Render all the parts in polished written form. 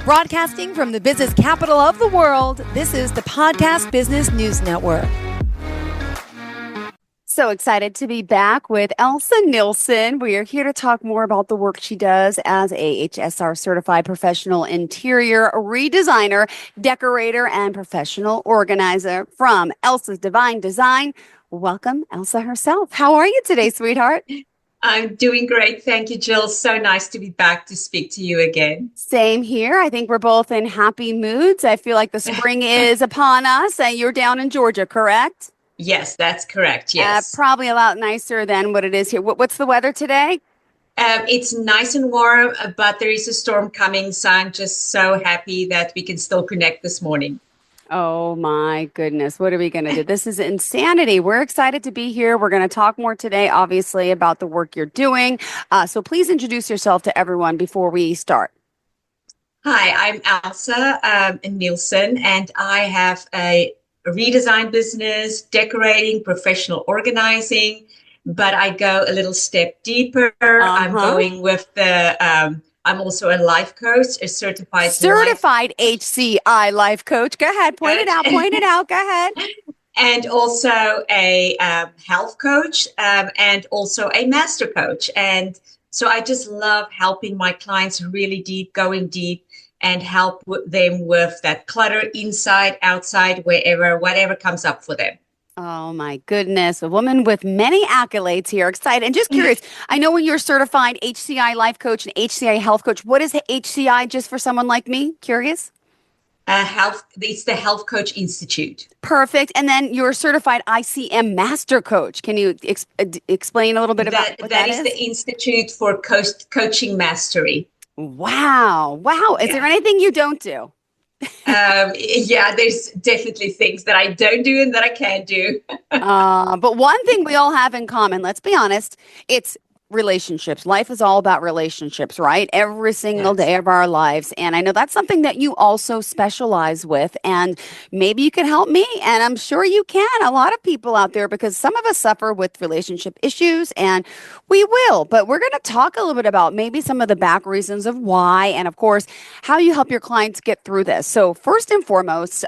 Broadcasting from the business capital of the world, this is the Podcast Business News Network. So excited to be back with Elsa Nilson. We are here to talk more about the work she does as a HSR certified professional interior redesigner, decorator, and professional organizer from Elsa's Divine Design. Welcome, Elsa herself. How are you today, sweetheart? I'm doing great. Thank you, Jill. So nice to be back to speak to you again. Same here. I think we're both in happy moods. I feel like the spring is upon us, and you're down in Georgia, correct? Yes, that's correct. Yes. Probably a lot nicer than what it is here. What's the weather today? It's nice and warm, but there is a storm coming. So I'm just so happy that we can still connect this morning. Oh my goodness. What are we going to do? This is insanity. We're excited to be here. We're going to talk more today, obviously, about the work you're doing. So please introduce yourself to everyone before we start. Hi, I'm Elsa Nilson, and I have a redesign business, decorating, professional organizing, but I go a little step deeper. I'm going with the... I'm also a life coach, a certified HCI life coach. Go ahead. Point it out. Go ahead. And also a health coach and also a master coach. And so I just love helping my clients really going deep and help them with that clutter inside, outside, wherever, whatever comes up for them. Oh my goodness. A woman with many accolades here. Excited. And just curious, I know when you're certified HCI life coach and HCI health coach, what is HCI just for someone like me? Curious? It's the Health Coach Institute. Perfect. And then you're certified ICM master coach. Can you explain a little bit about what that is? That is the Institute for Coaching Mastery. Wow. Is there anything you don't do? Yeah, there's definitely things that I don't do and that I can do. But one thing we all have in common, let's be honest, it's relationships. Life is all about relationships, right? Every single day of our lives. And I know that's something that you also specialize with. And maybe you can help me. And I'm sure you can. A lot of people out there, because some of us suffer with relationship issues, and we will. But we're going to talk a little bit about maybe some of the back reasons of why, and of course, how you help your clients get through this. So first and foremost,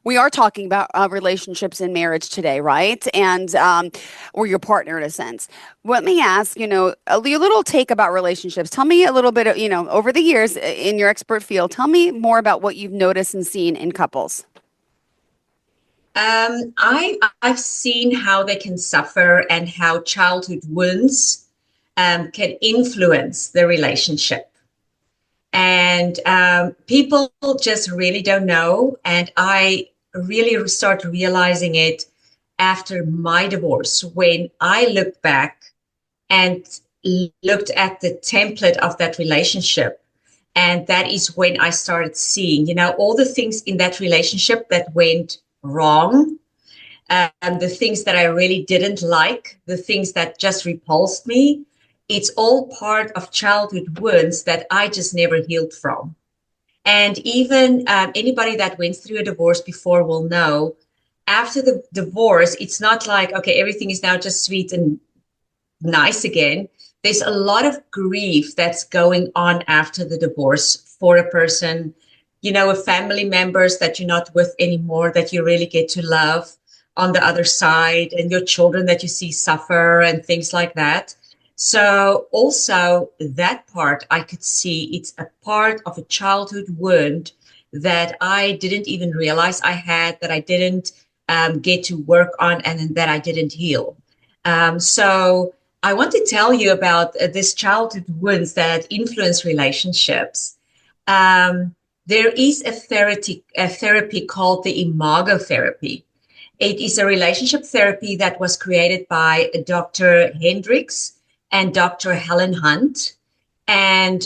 we are talking about relationships in marriage today, right? And or your partner in a sense. Let me ask, your little take about relationships. Tell me a little bit of, over the years in your expert field, tell me more about what you've noticed and seen in couples. I've seen how they can suffer and how childhood wounds can influence the relationship. And people just really don't know. And I really start realizing it after my divorce, when I looked back and looked at the template of that relationship. And that is when I started seeing, all the things in that relationship that went wrong, and the things that I really didn't like, the things that just repulsed me. It's all part of childhood wounds that I just never healed from. And even anybody that went through a divorce before will know, after the divorce, it's not like, okay, everything is now just sweet and nice again. There's a lot of grief that's going on after the divorce for a person, with family members that you're not with anymore, that you really get to love on the other side, and your children that you see suffer and things like that. So also that part, I could see it's a part of a childhood wound that I didn't even realize I had, that I didn't get to work on, and that I didn't heal. So I want to tell you about this childhood wounds that influence relationships. There is a therapy called the imago therapy. It is a relationship therapy that was created by Dr. Hendricks and Dr. Helen Hunt. And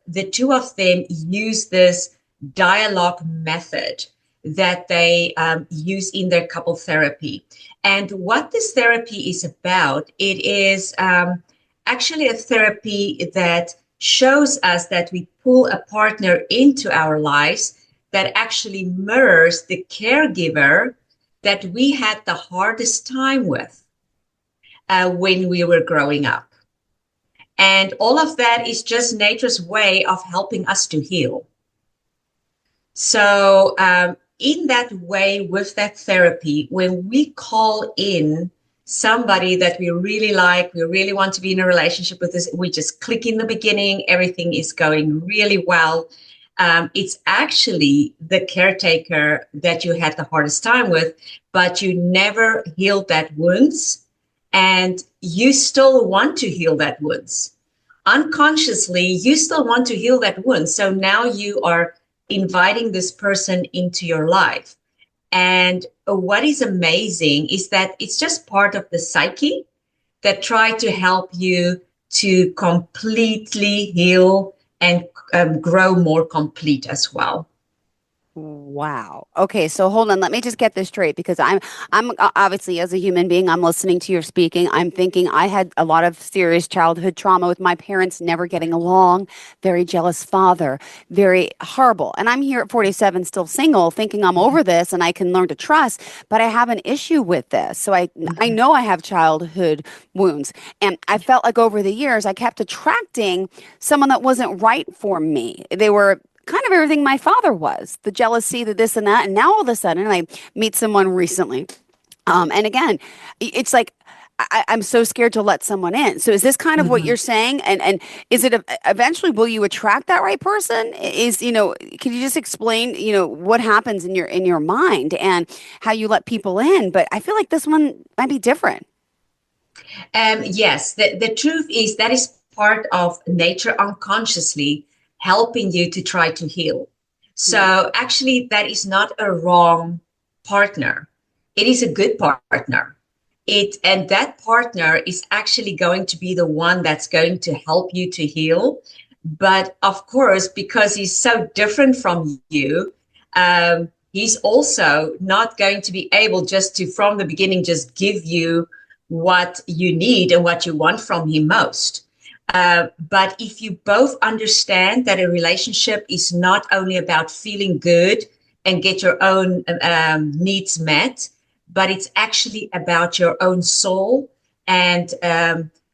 the two of them use this dialogue method that they use in their couple therapy. And what this therapy is about, it is actually a therapy that shows us that we pull a partner into our lives that actually mirrors the caregiver that we had the hardest time with when we were growing up. And all of that is just nature's way of helping us to heal. So, in that way, with that therapy, when we call in somebody that we really like, we really want to be in a relationship with this, we just click in the beginning, everything is going really well. It's actually the caretaker that you had the hardest time with, but you never healed that wounds, and you still want to heal that wounds. Unconsciously, you still want to heal that wound. So now you are inviting this person into your life. And what is amazing is that it's just part of the psyche that try to help you to completely heal and grow more complete as well. Wow. Okay, so hold on. Let me just get this straight because I'm obviously as a human being, I'm listening to your speaking. I'm thinking I had a lot of serious childhood trauma with my parents never getting along, very jealous father, very horrible. And I'm here at 47 still single, thinking I'm over this and I can learn to trust, but I have an issue with this. So I know I have childhood wounds. And I felt like over the years I kept attracting someone that wasn't right for me. They were kind of everything my father was, the jealousy, the this and that. And now all of a sudden I meet someone recently. And again, it's like, I'm so scared to let someone in. So is this kind of what Mhm. you're saying? And is it eventually will you attract that right person? Can you just explain, what happens in your mind and how you let people in? But I feel like this one might be different. Yes, the truth is that is part of nature unconsciously helping you to try to heal. Mm. So actually, that is not a wrong partner. It is a good partner. And that partner is actually going to be the one that's going to help you to heal. But of course, because he's so different from you, he's also not going to be able just to, from the beginning, just give you what you need and what you want from him most. But if you both understand that a relationship is not only about feeling good and get your own needs met, but it's actually about your own soul and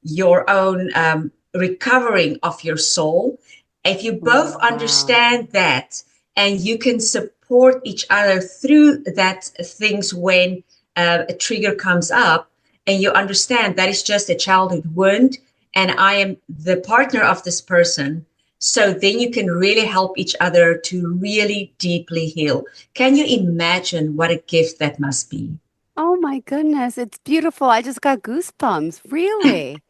your own recovering of your soul. If you both Wow. understand that and you can support each other through that things when a trigger comes up, and you understand that is just a childhood wound and I am the partner of this person. So then you can really help each other to really deeply heal. Can you imagine what a gift that must be? Oh my goodness, it's beautiful. I just got goosebumps. Really?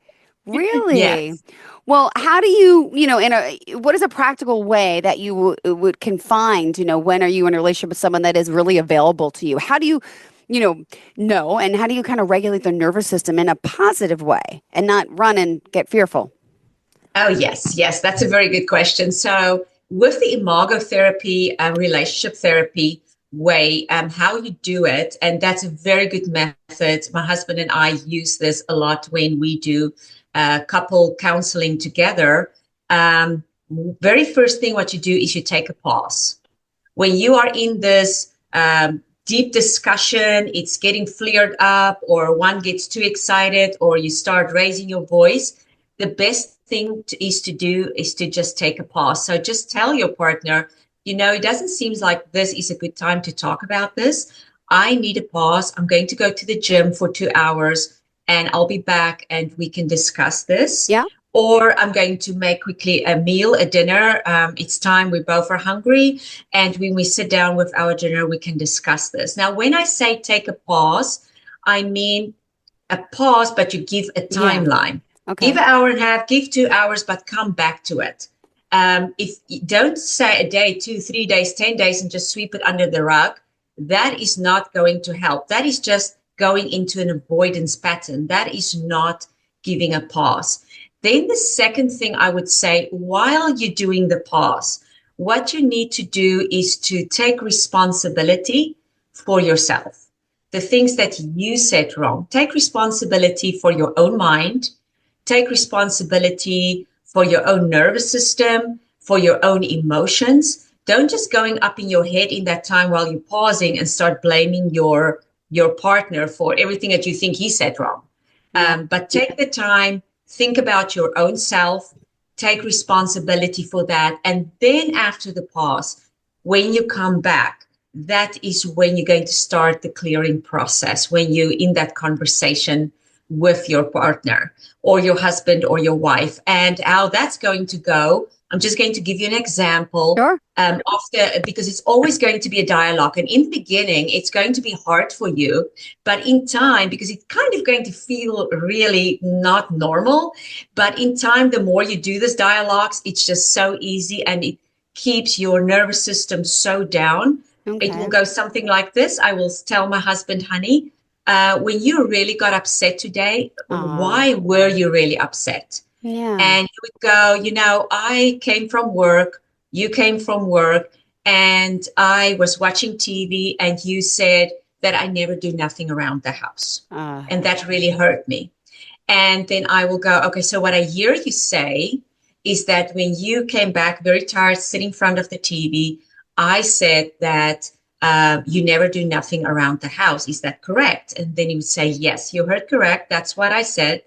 Really? Yes. Well, how do you, what is a practical way that you can find, when are you in a relationship with someone that is really available to you? How do you, know, and how do you kind of regulate the nervous system in a positive way and not run and get fearful? Oh, yes. Yes. That's a very good question. So, with the imago therapy, relationship therapy way, how you do it, and that's a very good method. My husband and I use this a lot when we do couple counseling together. Very first thing what you do is you take a pause. When you are in this deep discussion, it's getting flared up, or one gets too excited, or you start raising your voice, the best thing is to do is to just take a pause. So just tell your partner, it doesn't seem like this is a good time to talk about this. I need a pause. I'm going to go to the gym for 2 hours and I'll be back and we can discuss this. Yeah. Or I'm going to make quickly a meal, a dinner. It's time we both are hungry. And when we sit down with our dinner, we can discuss this. Now, when I say take a pause, I mean a pause, but you give a Yeah. timeline. Give Okay. an hour and a half, give 2 hours, but come back to it. If you don't say a day, 2, 3 days, 10 days, and just sweep it under the rug, that is not going to help. That is just going into an avoidance pattern. That is not giving a pause. Then the second thing I would say, while you're doing the pause, what you need to do is to take responsibility for yourself. The things that you said wrong, take responsibility for your own mind, take responsibility for your own nervous system, for your own emotions. Don't just going up in your head in that time while you're pausing and start blaming your partner for everything that you think he said wrong. Yeah. But take the time, think about your own self, take responsibility for that. And then after the pause, when you come back, that is when you're going to start the clearing process, when you're in that conversation with your partner or your husband or your wife. And how that's going to go, I'm just going to give you an example. Sure. Because it's always going to be a dialogue. And in the beginning, it's going to be hard for you. But in time, because it's kind of going to feel really not normal, but in time, the more you do this dialogues, it's just so easy and it keeps your nervous system so down. Okay. It will go something like this. I will tell my husband, honey, when you really got upset today, why were you really upset? Yeah. And he would go, I came from work, you came from work, and I was watching TV, and you said that I never do nothing around the house. And that really hurt me. And then I will go, okay, so what I hear you say is that when you came back very tired, sitting in front of the TV, I said that you never do nothing around the house. Is that correct? And then he would say, yes, you heard correct. That's what I said.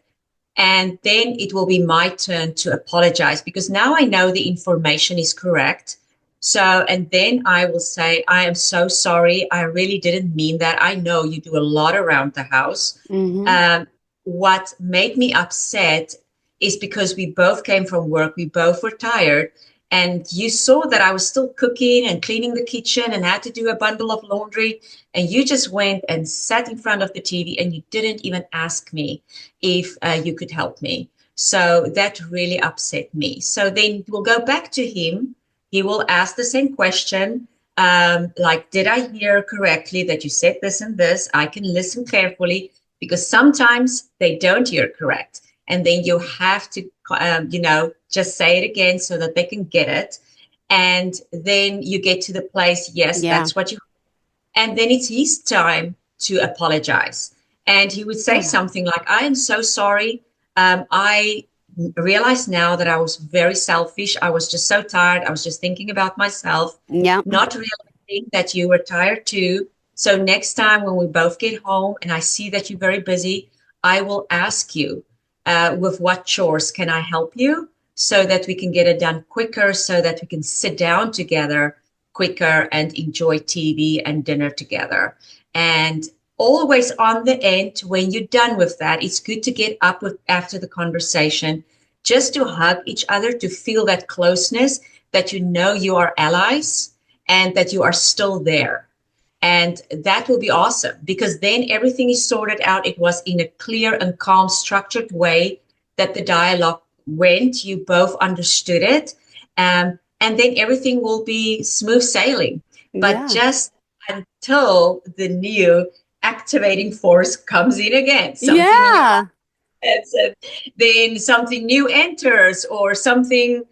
And then it will be my turn to apologize because now I know the information is correct. So, and then I will say, I am so sorry. I really didn't mean that. I know you do a lot around the house. Mm-hmm. What made me upset is because we both came from work. We both were tired. And you saw that I was still cooking and cleaning the kitchen and had to do a bundle of laundry. And you just went and sat in front of the TV and you didn't even ask me if you could help me. So that really upset me. So then we'll go back to him. He will ask the same question, like, did I hear correctly that you said this and this? I can listen carefully because sometimes they don't hear correct. And then you have to, just say it again so that they can get it. And then you get to the place, yes, that's what you. And then it's his time to apologize. And he would say something like, I am so sorry. I realize now that I was very selfish. I was just so tired. I was just thinking about myself, not realizing that you were tired too. So next time when we both get home and I see that you're very busy, I will ask you, with what chores can I help you so that we can get it done quicker, so that we can sit down together quicker and enjoy TV and dinner together. And always on the end, when you're done with that, it's good to get up after the conversation, just to hug each other, to feel that closeness, that you know you are allies and that you are still there. And that will be awesome because then everything is sorted out. It was in a clear and calm, structured way that the dialogue went. You both understood it. And then everything will be smooth sailing. But just until the new activating force comes in again. Then something new enters or something,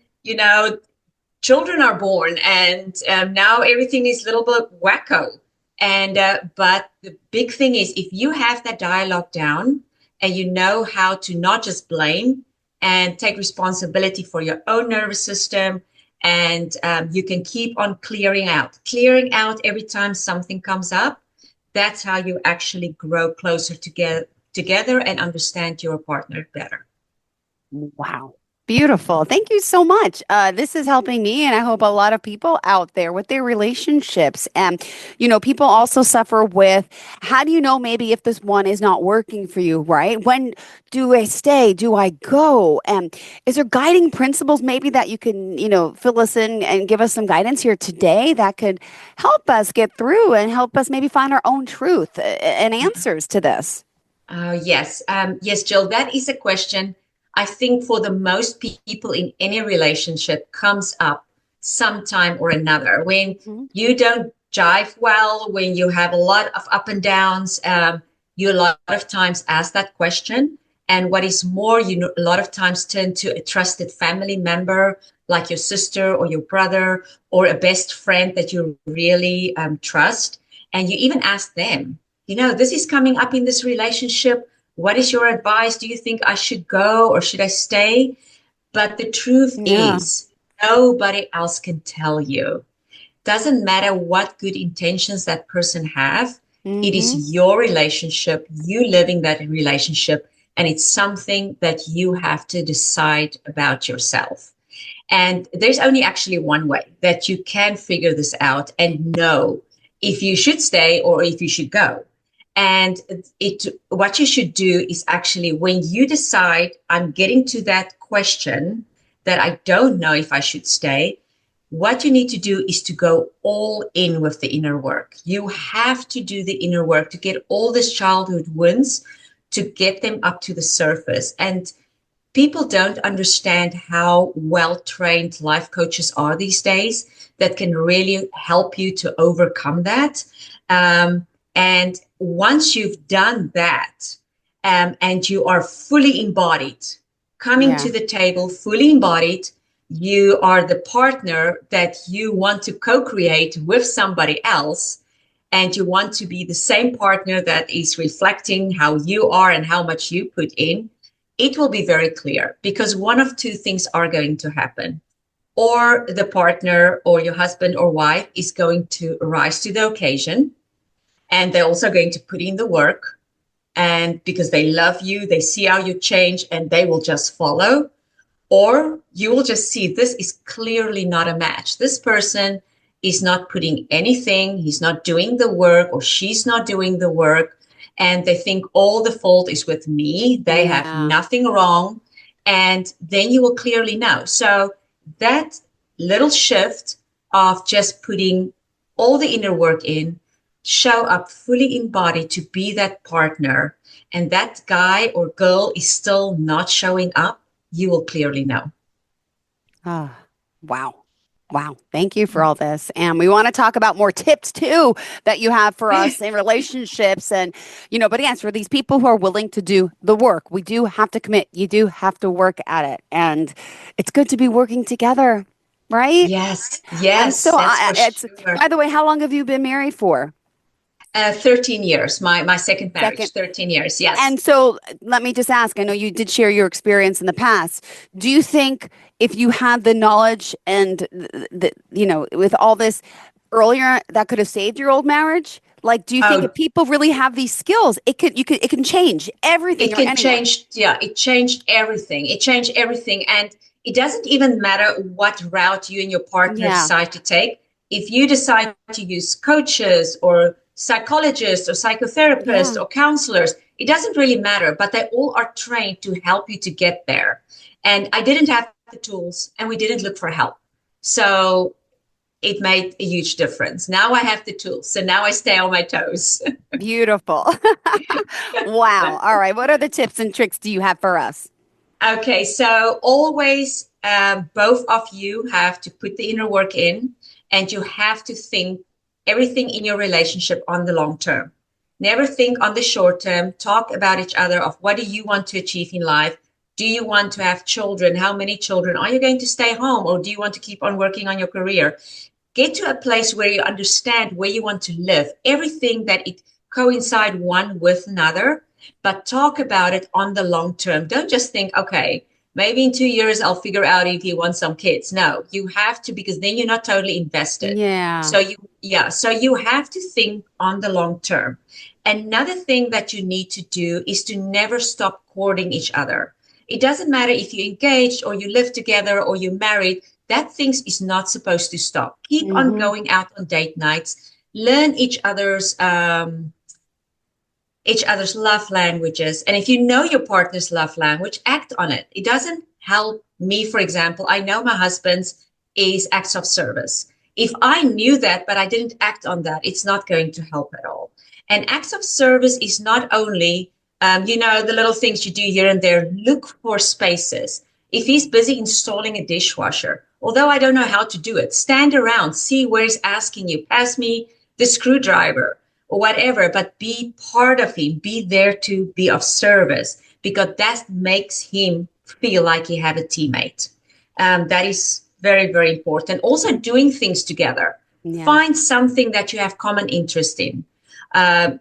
children are born and now everything is a little bit wacko. And but the big thing is if you have that dialogue down and you know how to not just blame and take responsibility for your own nervous system, and you can keep on clearing out every time something comes up, that's how you actually grow closer together and understand your partner better. Wow. Beautiful. Thank you so much. This is helping me, and I hope a lot of people out there with their relationships. And, people also suffer with, how do you know maybe if this one is not working for you, right? When do I stay? Do I go? And is there guiding principles maybe that you can, fill us in and give us some guidance here today that could help us get through and help us maybe find our own truth and answers to this? Yes. Yes, Jill, that is a question I think for the most people in any relationship comes up sometime or another. When you don't jive well, when you have a lot of up and downs, you a lot of times ask that question. And what is more, a lot of times turn to a trusted family member like your sister or your brother or a best friend that you really trust. And you even ask them, this is coming up in this relationship. What is your advice? Do you think I should go or should I stay? But the truth is, nobody else can tell you. Doesn't matter what good intentions that person have. It is your relationship, you living that relationship, and it's something that you have to decide about yourself. And there's only actually one way that you can figure this out and know if you should stay or if you should go. And what you should do is actually, when you decide I'm getting to that question that I don't know if I should stay, what you need to do is to go all in with the inner work. You have to do the inner work to get all these childhood wounds, to get them up to the surface. And people don't understand how well-trained life coaches are these days that can really help you to overcome that. And once you've done that, and you are fully embodied, coming to the table, fully embodied, you are the partner that you want to co-create with somebody else, and you want to be the same partner that is reflecting how you are and how much you put in, it will be very clear, because one of two things are going to happen. Or the partner or your husband or wife is going to rise to the occasion, and they're also going to put in the work, and because they love you, they see how you change, and they will just follow. Or you will just see this is clearly not a match. This person is not putting anything, he's not doing the work, or she's not doing the work, and they think all the fault is with me. They have nothing wrong. And then you will clearly know. So that little shift of just putting all the inner work in, show up fully embodied to be that partner, and that guy or girl is still not showing up, you will clearly know. Oh, wow. Wow. Thank you for all this. And we want to talk about more tips too that you have for us in relationships. And, but again, for these people who are willing to do the work, we do have to commit. You do have to work at it. And it's good to be working together, right? Yes. And so, That's for sure. By the way, how long have you been married for? 13 years. My second marriage, 13 years. Yes. And so let me just ask, I know you did share your experience in the past. Do you think if you had the knowledge and with all this earlier, that could have saved your old marriage? Like, do you think if people really have these skills, it can change everything? It can change. Yeah, it changed everything. It changed everything. And it doesn't even matter what route you and your partner decide to take. If you decide to use coaches or psychologists or psychotherapists or counselors, it doesn't really matter, but they all are trained to help you to get there. And I didn't have the tools, and we didn't look for help. So it made a huge difference. Now I have the tools, so now I stay on my toes. Beautiful. Wow. All right. What other tips and tricks do you have for us? Okay. So always, both of you have to put the inner work in, and you have to think everything in your relationship on the long term. Never think on the short term. Talk about each other of what do you want to achieve in life? Do you want to have children? How many children? Are you going to stay home, or do you want to keep on working on your career? Get to a place where you understand where you want to live. Everything that it coincide one with another, but talk about it on the long term. Don't just think, okay, maybe in 2 years I'll figure out if you want some kids. No, you have to, because then you're not totally invested. Yeah. So you have to think on the long term. Another thing that you need to do is to never stop courting each other. It doesn't matter if you're engaged or you live together or you're married. That thing is not supposed to stop. Keep on going out on date nights. Learn each other's love languages. And if you know your partner's love language, act on it. It doesn't help me, for example. I know my husband's is acts of service. If I knew that, but I didn't act on that, it's not going to help at all. And acts of service is not only, the little things you do here and there. Look for spaces. If he's busy installing a dishwasher, although I don't know how to do it, stand around, see where he's asking you, pass me the screwdriver or whatever, but be part of him, be there to be of service, because that makes him feel like he have a teammate. That is very, very important. Also doing things together. Yeah. Find something that you have common interest in.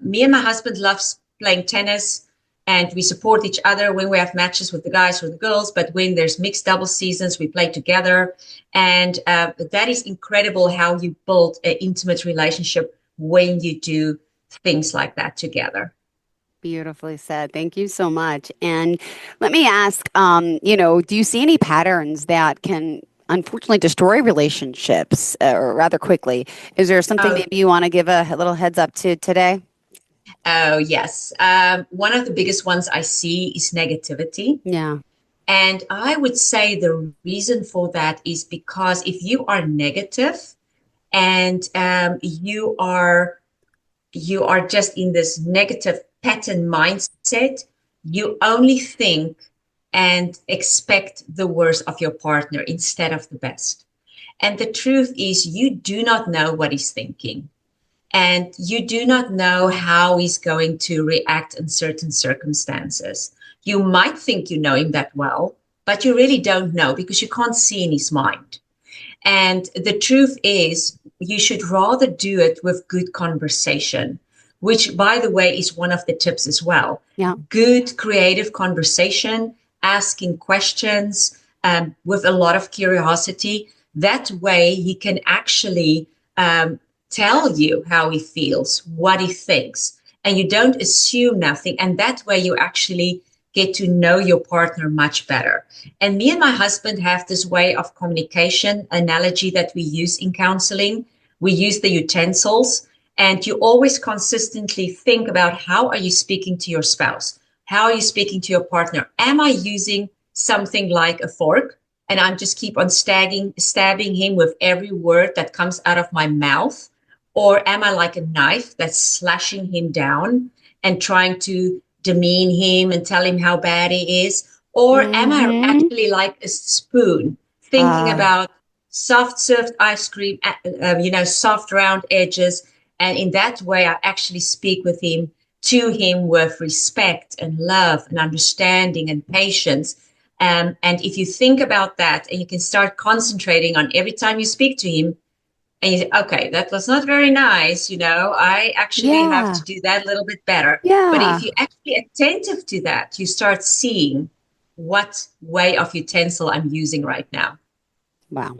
Me and my husband loves playing tennis, and we support each other when we have matches with the guys or the girls. But when there's mixed double seasons, we play together. And that is incredible how you build an intimate relationship when you do things like that together. Beautifully said. Thank you so much. And let me ask, do you see any patterns that can unfortunately destroy relationships or rather quickly? Is there something Oh, maybe you want to give a little heads up to today? oh yes. One of the biggest ones I see is negativity. Yeah. And I would say the reason for that is because if you are negative and you are just in this negative pattern mindset, you only think and expect the worst of your partner instead of the best. And the truth is, you do not know what he's thinking. And you do not know how he's going to react in certain circumstances. You might think you know him that well, but you really don't know because you can't see in his mind. And the truth is, you should rather do it with good conversation, which, by the way, is one of the tips as well. Yeah. Good creative conversation, asking questions with a lot of curiosity. That way, he can actually tell you how he feels, what he thinks, and you don't assume nothing. And that way, you actually get to know your partner much better. And me and my husband have this way of communication analogy that we use in counseling. We use the utensils, and you always consistently think about how are you speaking to your spouse? How are you speaking to your partner? Am I using something like a fork? And I'm just keep on stabbing him with every word that comes out of my mouth? Or am I like a knife that's slashing him down and trying to demean him and tell him how bad he is? Or am I Mm-hmm. actually like a spoon, thinking Uh, about soft served ice cream, soft round edges? And in that way, I actually speak with him, to him with respect and love and understanding and patience. And if you think about that and you can start concentrating on every time you speak to him, and you say, okay, that was not very nice. I actually have yeah. to do that a little bit better. But if Yeah. you're actually attentive to that, you start seeing what way of utensil I'm using right now. Wow.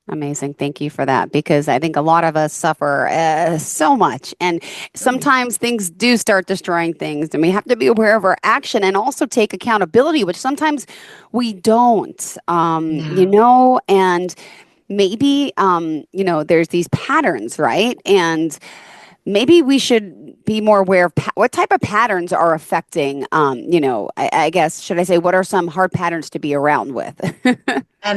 Amazing. Thank you for that because I think a lot of us suffer so much. And Mm. sometimes things do start destroying things, and we have to be aware of our action and also take accountability, which sometimes we don't, No. and maybe, there's these patterns, right? And maybe we should be more aware of what type of patterns are affecting, I guess, should I say, what are some hard patterns to be around with?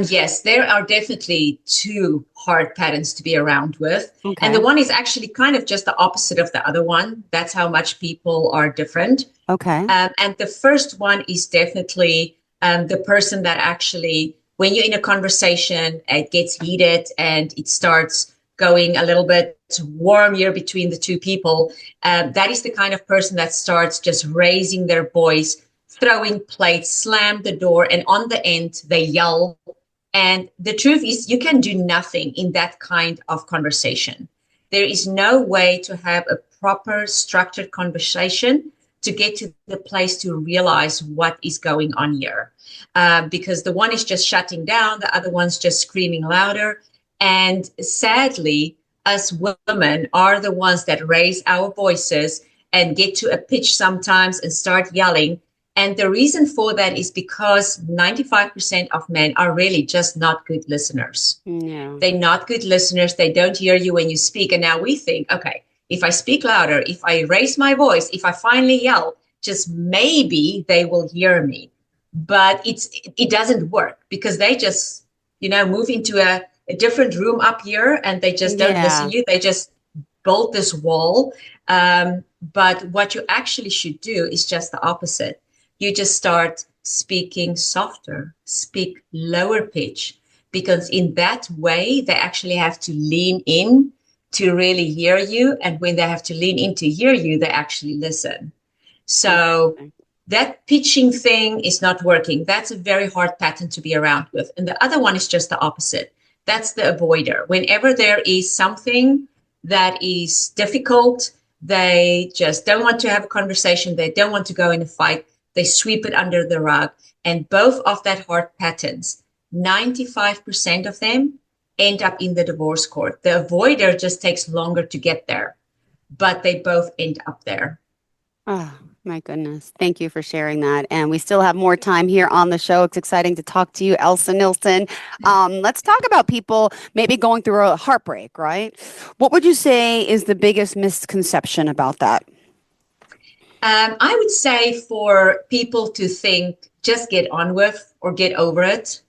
Yes, there are definitely two hard patterns to be around with. And the Okay. one is actually kind of just the opposite of the other one. That's how much people are different. Okay. And the first one is definitely the person that actually, when you're in a conversation, it gets heated and it starts going a little bit warmier between the two people. That is the kind of person that starts just raising their voice, throwing plates, slam the door, and on the end, they yell. And the truth is, you can do nothing in that kind of conversation. There is no way to have a proper structured conversation to get to the place to realize what is going on here. Because the one is just shutting down, the other one's just screaming louder. And sadly, us women are the ones that raise our voices and get to a pitch sometimes and start yelling. And the reason for that is because 95% of men are really just not good listeners. Yeah. They're not good listeners. They don't hear you when you speak. And now we think, okay, if I speak louder, if I raise my voice, if I finally yell, just maybe they will hear me. But it doesn't work because they just, move into a different room up here and they just don't listen Yeah. to you. They just build this wall. But what you actually should do is just the opposite. You just start speaking softer, speak lower pitch, because in that way, they actually have to lean in to really hear you. And when they have to lean in to hear you, they actually listen. So Interesting. that pitching thing is not working. That's a very hard pattern to be around with. And the other one is just the opposite. That's the avoider. Whenever there is something that is difficult, they just don't want to have a conversation. They don't want to go in a fight. They sweep it under the rug. And both of that hard patterns, 95% of them end up in the divorce court. The avoider just takes longer to get there, but they both end up there. Oh, my goodness. Thank you for sharing that. And we still have more time here on the show. It's exciting to talk to you, Elsa Nilson. Let's talk about people maybe going through a heartbreak, right? What would you say is the biggest misconception about that? I would say for people to think, just get on with or get over it.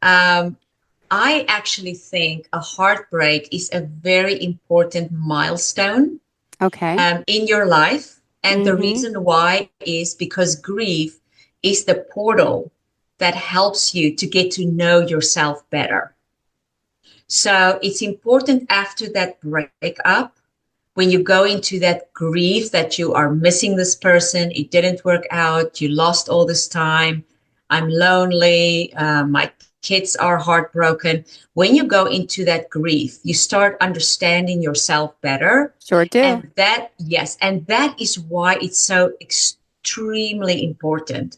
I actually think a heartbreak is a very important milestone Okay. in your life. And the Mm-hmm. reason why is because grief is the portal that helps you to get to know yourself better. So it's important after that breakup, when you go into that grief that you are missing this person, it didn't work out, you lost all this time, I'm lonely, my kids are heartbroken. When you go into that grief, you start understanding yourself better. Sure do. And yes, and that is why it's so extremely important.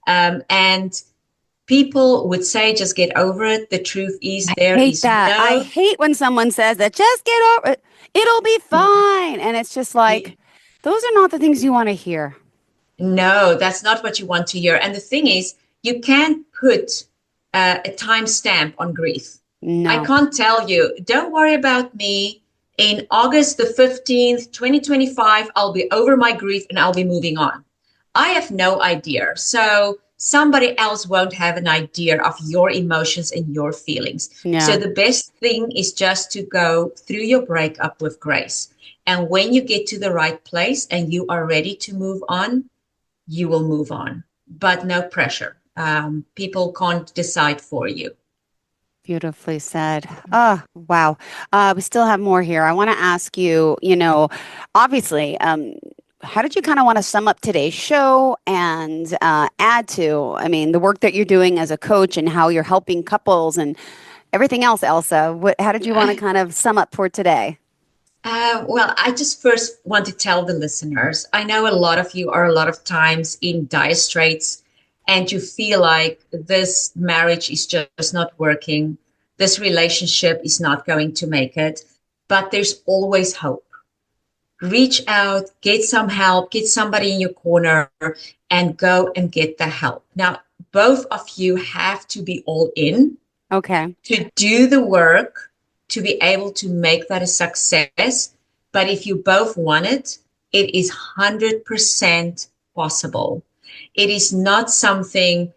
And people would say, just get over it. The truth is, there Hate is that. I no. hate when someone says that, just get over it. It'll be fine. And it's just like, those are not the things you want to hear. No, that's not what you want to hear. And the thing is, you can't put a timestamp on grief. I No. can't tell you, don't worry about me. In August the 15th, 2025, I'll be over my grief and I'll be moving on. I have no idea. So somebody else won't have an idea of your emotions and your feelings. So Yeah. the best thing is just to go through your breakup with grace. And when you get to the right place and you are ready to move on, you will move on, but no pressure. People can't decide for you. Beautifully said. Oh, wow. We still have more here. I want to ask you, obviously, how did you kind of want to sum up today's show and add to, I mean, the work that you're doing as a coach and how you're helping couples and everything else, Elsa? How did you want to kind of sum up for today? Well, I just first want to tell the listeners, I know a lot of you are a lot of times in dire straits and you feel like this marriage is just not working. This relationship is not going to make it, but there's always hope. Reach out, get some help, get somebody in your corner and go and get the help. Now, both of you have to be all in Okay. to do the work to be able to make that a success. But if you both want it, it is 100% possible. It is not something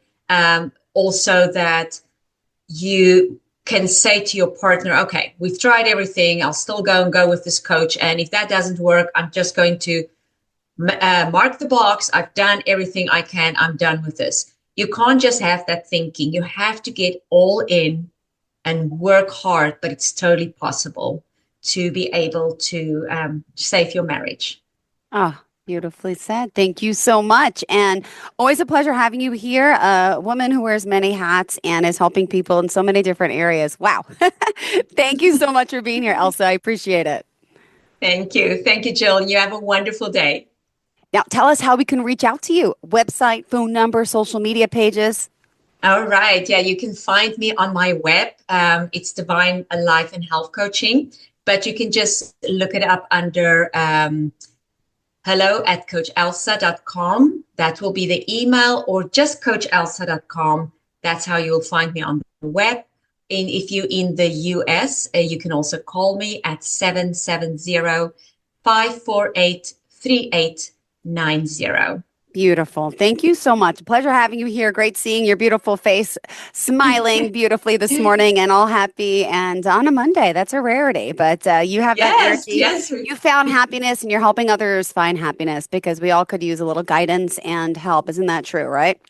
also that you can say to your partner, okay, we've tried everything. I'll still go with this coach. And if that doesn't work, I'm just going to mark the box. I've done everything I can. I'm done with this. You can't just have that thinking. You have to get all in and work hard, but it's totally possible to be able to save your marriage. Oh, beautifully said. Thank you so much. And always a pleasure having you here. A woman who wears many hats and is helping people in so many different areas. Wow. Thank you so much for being here, Elsa. I appreciate it. Thank you. Thank you, Jill. You have a wonderful day. Now, tell us how we can reach out to you. Website, phone number, social media pages. All right. Yeah, you can find me on my web. It's Divine Life and Health Coaching, but you can just look it up under hello@coachelsa.com. That will be the email, or just coachelsa.com. That's how you'll find me on the web. And if you're in the US, you can also call me at 770-548-3890. Beautiful. Thank you so much. Pleasure having you here. Great seeing your beautiful face smiling beautifully this morning and all happy and on a Monday. That's a rarity, but you have that energy. Yes. You found happiness and you're helping others find happiness because we all could use a little guidance and help. Isn't that true, right?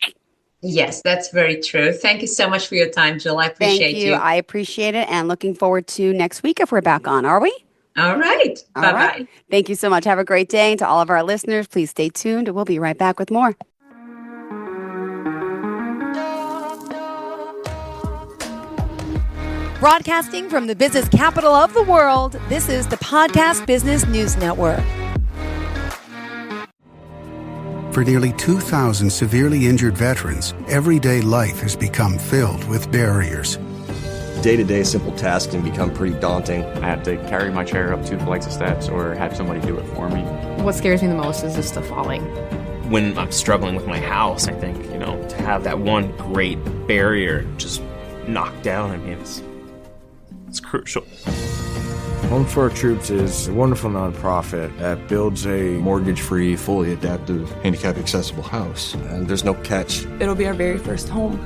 Yes, that's very true. Thank you so much for your time, Jill. I appreciate you. I appreciate it. And looking forward to next week if we're back on, are we? All right. Bye-bye. Right. Thank you so much. Have a great day. And to all of our listeners, please stay tuned. We'll be right back with more. Broadcasting from the business capital of the world, this is the Podcast Business News Network. For nearly 2,000 severely injured veterans, everyday life has become filled with barriers. Day-to-day simple tasks can become pretty daunting. I have to carry my chair up 2 flights of steps or have somebody do it for me. What scares me the most is just the falling. When I'm struggling with my house, I think, to have that one great barrier just knocked down, it's crucial. Home for Our Troops is a wonderful nonprofit that builds a Mortgage-free, fully adaptive, handicap-accessible house. And there's no catch. It'll be our very first home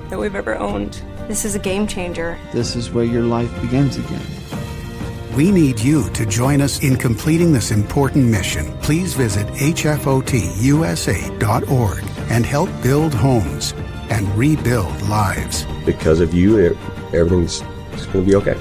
that we've ever owned. This is a game changer. This is where your life begins again. We need you to join us in completing this important mission. Please visit hfotusa.org and help build homes and rebuild lives. Because of you, everything's going to be okay.